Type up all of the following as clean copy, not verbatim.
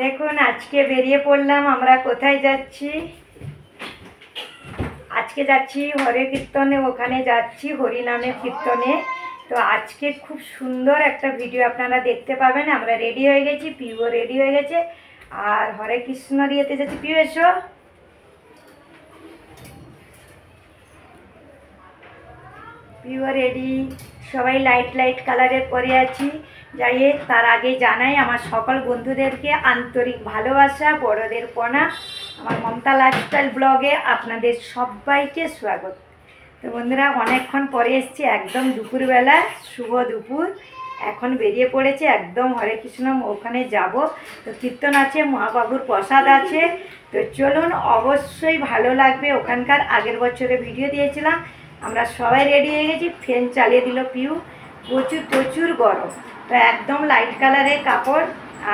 দেখুন আজকে বেরিয়ে পড়লাম। আমরা কোথায় যাচ্ছি? আজকে যাচ্ছি হরে কীর্তনে, ওখানে যাচ্ছি হরিনামের কীর্তনে। তো আজকে খুব সুন্দর একটা ভিডিও আপনারা দেখতে পাবেন। আমরা রেডি হয়ে গেছি, পিউও রেডি হয়ে গেছে, আর হরে কৃষ্ণ দিয়েতে যাচ্ছি। পিউ এসো। পিউও রেডি, সবাই লাইট লাইট কালারের পরে আছি। যাই তার আগে জানাই আমার সকল বন্ধুদেরকে আন্তরিক ভালোবাসা, বড়দের প্রণাম। আমার মমতা লাইফস্টাইল ব্লগে আপনাদের সবাইকে স্বাগত। তো বন্ধুরা, অনেকক্ষণ পরে এসেছি, একদম দুপুরবেলা, শুভ দুপুর। এখন বেরিয়ে পড়েছে একদম হরে কৃষ্ণ, ওখানে যাব। তো কীর্তন আছে, মহাপ্রভুর প্রসাদ আছে। তো চলুন, অবশ্যই ভালো লাগবে। ওখানকার আগের বছরে ভিডিও দিয়েছিলাম। আমরা সবাই রেডি হয়ে গেছি। ফ্যান চালিয়ে দিল পিউ। প্রচুর প্রচুর গরম। তো একদম লাইট কালারের কাপড়,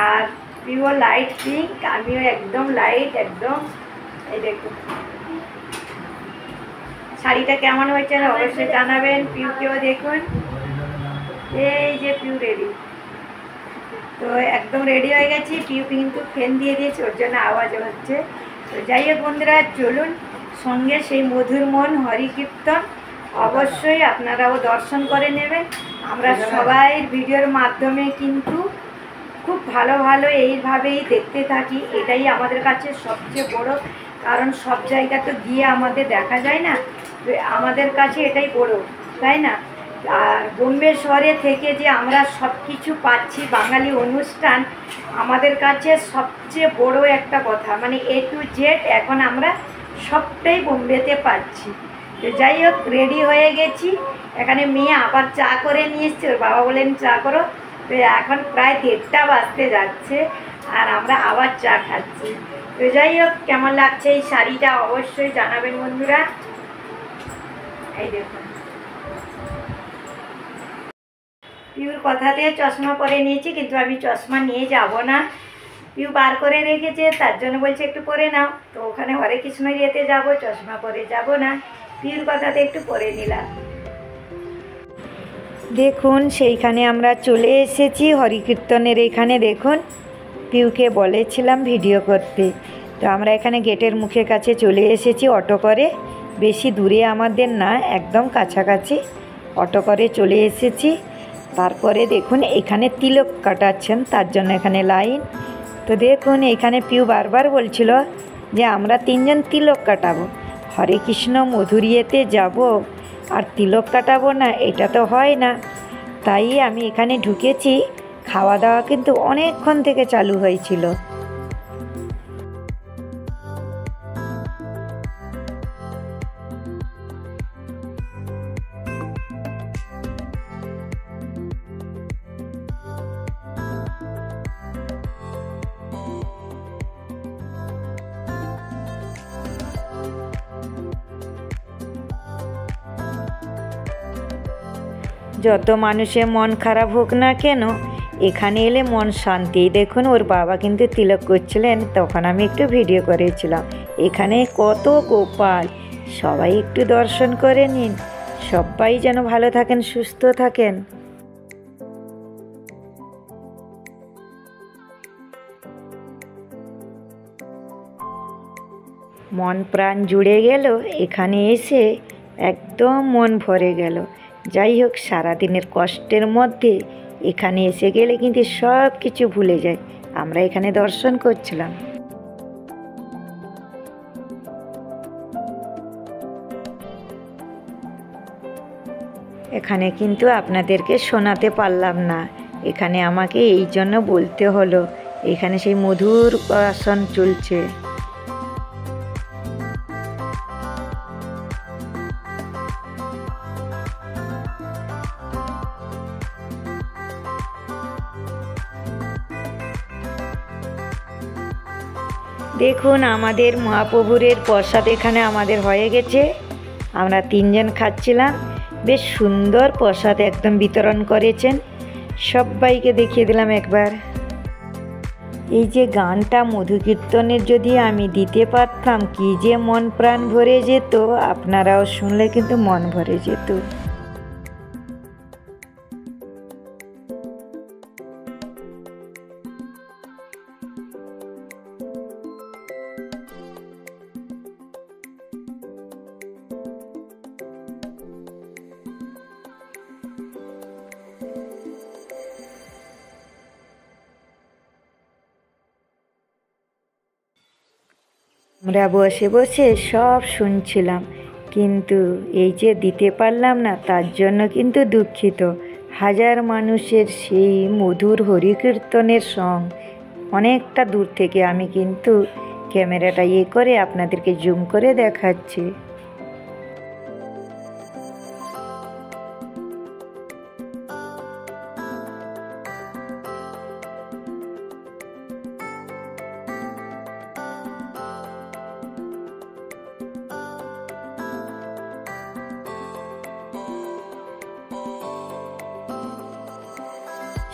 আর পিউও লাইট পিঙ্ক, আমিও একদম লাইট, একদম। এই দেখুন শাড়িটা কেমন হয়েছে অবশ্যই জানাবেন। পিউকেও দেখুন, এই যে পিউ রেডি। তো একদম রেডি হয়ে গেছি। পিউ কিন্তু ফ্যান দিয়ে দিয়েছে, ওর জন্য আওয়াজ হচ্ছে। তো যাই হোক বন্ধুরা, চলুন সঙ্গে সেই মধুর মন হরি কীর্তন অবশ্যই আপনারাও দর্শন করে নেবেন। আমরা সবাই ভিডিওর মাধ্যমে কিন্তু খুব ভালো ভালো এইভাবেই দেখতে থাকি। এটাই আমাদের কাছে সবচেয়ে বড়, কারণ সব জায়গা তো গিয়ে আমাদের দেখা যায় না। আমাদের কাছে এটাই বড়, তাই না? আর বোম্বে শহরে থেকে যে আমরা সব কিছু পাচ্ছি, বাঙালি অনুষ্ঠান আমাদের কাছে সবচেয়ে বড় একটা কথা। মানে A to Z এখন আমরা সবটাই বোম্বেতে পাচ্ছি। তো যাই হোক, রেডি হয়ে গেছি। এখানে মেয়ে আবার চা করে নিয়ে এসছে, ওর বাবা বলেন চা করো। তো এখন প্রায় 1:30 বাজতে যাচ্ছে, আর আমরা আবার চা খাচ্ছি। তো যাই হোক, কেমন লাগছে এই শাড়িটা অবশ্যই জানাবেন বন্ধুরা। এই দেখুন, পিউর কথাতে চশমা পরে নিয়েছি, কিন্তু আমি চশমা নিয়ে যাব না। পিউ বার করে রেখেছে, তার জন্য বলছে একটু পরে নাও। তো ওখানে হরে কৃষ্ণ ইয়েতে যাব, চশমা পরে যাব না। পিউর কথাতে একটু পরে নিলাম। দেখুন সেইখানে আমরা চলে এসেছি হরি কীর্তনের এখানে। দেখুন পিউকে বলেছিলাম ভিডিও করতে। তো আমরা এখানে গেটের মুখের কাছে চলে এসেছি অটো করে। বেশি দূরে আমাদের না, একদম কাছাকাছি। অটো করে চলে এসেছি। তারপরে দেখুন এখানে তিলক কাটাচ্ছেন, তার জন্য এখানে লাইন। তো দেখুন এইখানে পিউ বারবার বলছিল যে আমরা 3 জন তিলক কাটাবো, হরে কৃষ্ণ মধুরিয়েতে যাব আর তিলক কাটাবো না, এটা তো হয় না। তাই আমি এখানে ঢুকেছি। খাওয়া দাওয়া কিন্তু অনেকক্ষণ থেকে চালু হয়েছিল। যত মানুষের মন খারাপ হোক না কেন, এখানে এলে মন শান্তি। দেখুন ওর বাবা কিন্তু তিলক করছিলেন, তখন আমি একটু ভিডিও করেছিলাম। এখানে কত গোপাল, সবাই একটু দর্শন করে নিন। সবাই যেন ভালো থাকেন, সুস্থ থাকেন। মন প্রাণ জুড়ে গেল এখানে এসে, একদম মন ভরে গেল। যাই হোক, সারাদিনের কষ্টের মধ্যে এখানে এসে গেলে কিন্তু সব কিছু ভুলে যায়। আমরা এখানে দর্শন করছিলাম। এখানে কিন্তু আপনাদেরকে শোনাতে পারলাম না, এখানে আমাকে এই জন্য বলতে হলো। এখানে সেই মধুর আসন চলছে। দেখুন আমাদের মহাপ্রভুরের প্রসাদ এখানে আমাদের হয়ে গেছে। আমরা 3 জন খাচ্ছিলাম। বেশ সুন্দর প্রসাদ একদম বিতরণ করেছেন। সবাইকে দেখিয়ে দিলাম একবার। এই যে গানটা মধু কীর্তনের যদি আমি দিতে পারতাম, কি যে মন প্রাণ ভরে যেত। আপনারাও শুনলে কিন্তু মন ভরে যেত। আমরা বসে বসে সব শুনছিলাম, কিন্তু এই যে দিতে পারলাম না তার জন্য কিন্তু দুঃখিত। হাজার মানুষের সেই মধুর হরিকীর্তনের সং অনেকটা দূর থেকে আমি কিন্তু ক্যামেরাটা করে আপনাদেরকে জুম করে দেখাচ্ছি।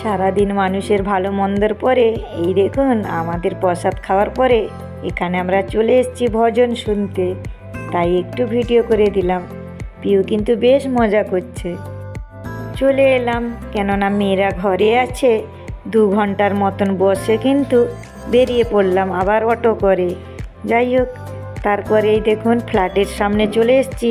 সারাদিন মানুষের ভালো মন্দের পরে এই দেখুন আমাদের প্রসাদ খাওয়ার পরে এখানে আমরা চলে এসেছি ভজন শুনতে, তাই একটু ভিডিও করে দিলাম। পিউ কিন্তু বেশ মজা করছে। চলে এলাম, কেননা মেয়েরা ঘরে আছে। 2 ঘন্টার মতন বসে কিন্তু বেরিয়ে পড়লাম আবার অটো করে। যাই হোক, তারপরে এই দেখুন ফ্ল্যাটের সামনে চলে এসেছি।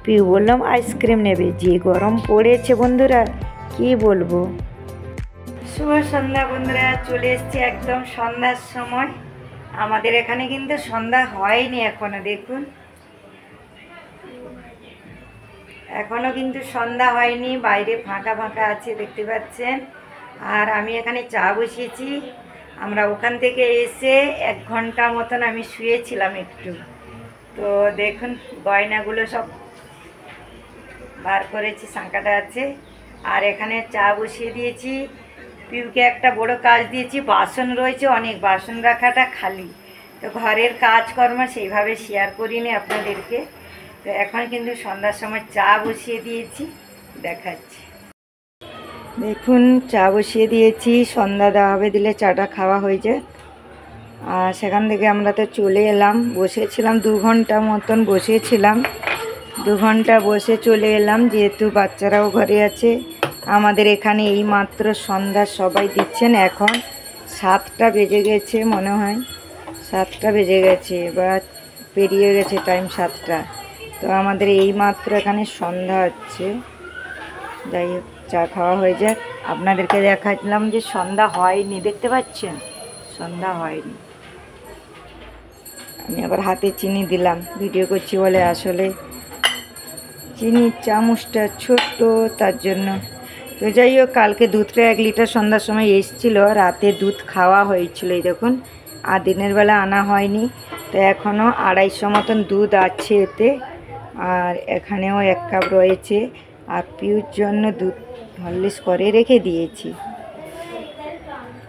পিউ বললাম আইসক্রিম নেবে, যে গরম পড়েছে বন্ধুরা কি বলবো। শুভ সন্ধ্যা বন্ধুরা, চলে এসেছি একদম সন্ধ্যার সময়। আমাদের এখানে কিন্তু সন্ধ্যা হয়নি এখনো, দেখুন এখনো কিন্তু সন্ধ্যা হয়নি, বাইরে ফাঁকা ফাঁকা আছে দেখতে পাচ্ছেন। আর আমি এখানে চা বসিয়েছি। আমরা ওখান থেকে এসে 1 ঘন্টা মতন আমি শুয়েছিলাম একটু। তো দেখুন গয়নাগুলো সব বার করেছি, শাঁখাটা আছে। আর এখানে চা বসিয়ে দিয়েছি। পিউকে একটা বড় কাজ দিয়েছি, বাসন রয়েছে অনেক, বাসন রাখাটা খালি। তো ঘরের কাজকর্ম সেইভাবে শেয়ার করিনি আপনাদেরকে। তো এখন কিন্তু সন্ধ্যার সময় চা বসিয়ে দিয়েছি, দেখাচ্ছি। দেখুন চা বসিয়ে দিয়েছি, সন্ধ্যা দেওয়া হবে, দিলে চাটা খাওয়া হয়ে যায়। আর সেখান থেকে আমরা তো চলে এলাম, বসেছিলাম 2 ঘন্টা মতন বসেছিলাম। 2 ঘন্টা বসে চলে এলাম, যেহেতু বাচ্চারাও ঘরে আছে। আমাদের এখানে এই মাত্র সন্ধ্যা সবাই দিচ্ছেন। এখন 7টা বেজে গেছে মনে হয়, 7টা বেজে গেছে বা পেরিয়ে গেছে টাইম 7টা। তো আমাদের এই মাত্র এখানে সন্ধ্যা হচ্ছে। যাই হোক, চা খাওয়া হয়ে যাক। আপনাদেরকে দেখাচ্ছিলাম যে সন্ধ্যা হয়নি, দেখতে পাচ্ছেন সন্ধ্যা হয়নি। আমি আবার হাতে চিনি দিলাম, ভিডিও করছি বলে, আসলে চিনির চামচটা ছোট্ট তার জন্য। তো যাই হোক, কালকে দুধটা 1 লিটার সন্ধ্যার সময় এসেছিল, রাতে দুধ খাওয়া হয়েছিল এই দেখুন। আর দিনের বেলা আনা হয়নি। তো এখনও 250 মতন দুধ আছে এতে। আর এখানেও 1 কাপ রয়েছে। আর পিউর জন্য দুধ হরলিক্স করে রেখে দিয়েছি।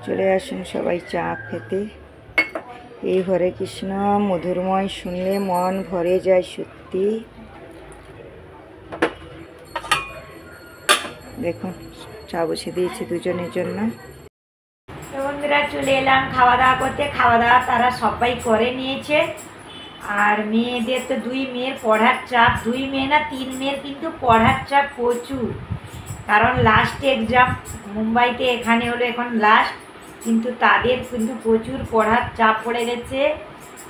চলে আসুন সবাই চা খেতে। এই হরে কৃষ্ণ মধুরময় শুনলে মন ভরে যায় সত্যি। দেখুন চা বসিয়ে দিয়েছি দুজনের জন্য। তো বন্ধুরা চলে এলাম খাওয়া দাওয়া করতে। খাওয়া দাওয়া তারা সবাই করে নিয়েছে। আর মেয়েদের তো 2 মেয়ের পড়ার চাপ, 2 মেয়ে না 3 মেয়ের কিন্তু পড়ার চাপ প্রচুর। কারণ লাস্ট এক্সাম মুম্বাইতে, এখানে হলো এখন লাস্ট। কিন্তু তাদের কিন্তু প্রচুর পড়ার চাপ পড়ে গেছে।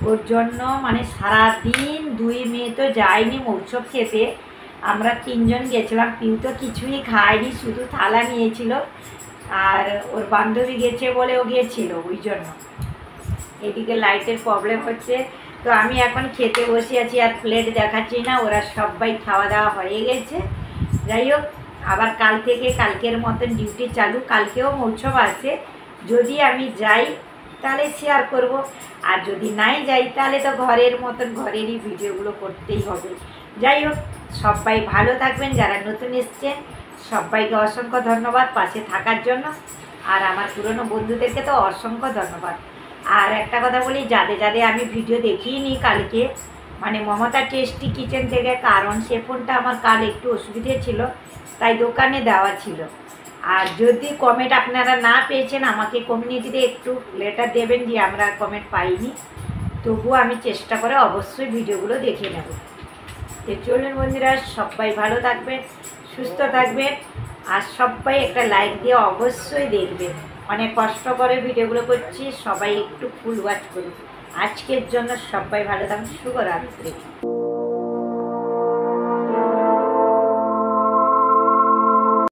ওর জন্য মানে সারাদিন 2 মেয়ে তো যায়নি মৌসুম খেতে। আমরা 3 জন গেছিলাম। পিউ তো কিছুই খায়নি, শুধু থালা নিয়েছিল। আর ওর বান্ধবী গেছে বলে ও গিয়েছিল, ওই জন্য। এদিকে লাইটের প্রবলেম হচ্ছে। তো আমি এখন খেতে বসে আছি, আর প্লেট দেখাচ্ছি না, ওরা সবাই খাওয়া দাওয়া হয়ে গেছে। যাই হোক, আবার কাল থেকে কালকের মতন ডিউটি চালু। কালকেও মৌসুম আছে, যদি আমি যাই তাহলে শেয়ার করব। আর যদি নাই যাই তাহলে তো ঘরের মতন ঘরেরই ভিডিওগুলো করতেই হবে। যাই হোক, সবাই ভালো থাকবেন। যারা নতুন এসছেন সবাইকে অসংখ্য ধন্যবাদ পাশে থাকার জন্য। আর আমার পুরনো বন্ধুদেরকে তো অসংখ্য ধন্যবাদ। আর একটা কথা বলি, যাদের আমি ভিডিও দেখিয়ে কালকে, মানে মমতা টেস্টি কিচেন থেকে, কারণ সে ফোনটা আমার কাল একটু অসুবিধে ছিল, তাই দোকানে দেওয়া ছিল। আর যদি কমেন্ট আপনারা না পেয়েছেন, আমাকে কমিউনিটিতে একটু লেটার দেবেন যে আমরা কমেন্ট পাইনি। তবুও আমি চেষ্টা করে অবশ্যই ভিডিওগুলো দেখে নেব। তো চলুন বন্ধুরা, সবাই ভালো থাকবেন, সুস্থ থাকবেন। আর সবাই একটা লাইক দিয়ে অবশ্যই দেখবেন। অনেক কষ্ট করে ভিডিওগুলো করছি, সবাই একটু ফুল ওয়াচ করুন। আজকের জন্য সবাই ভালো থাকুন। শুভরাত্রি।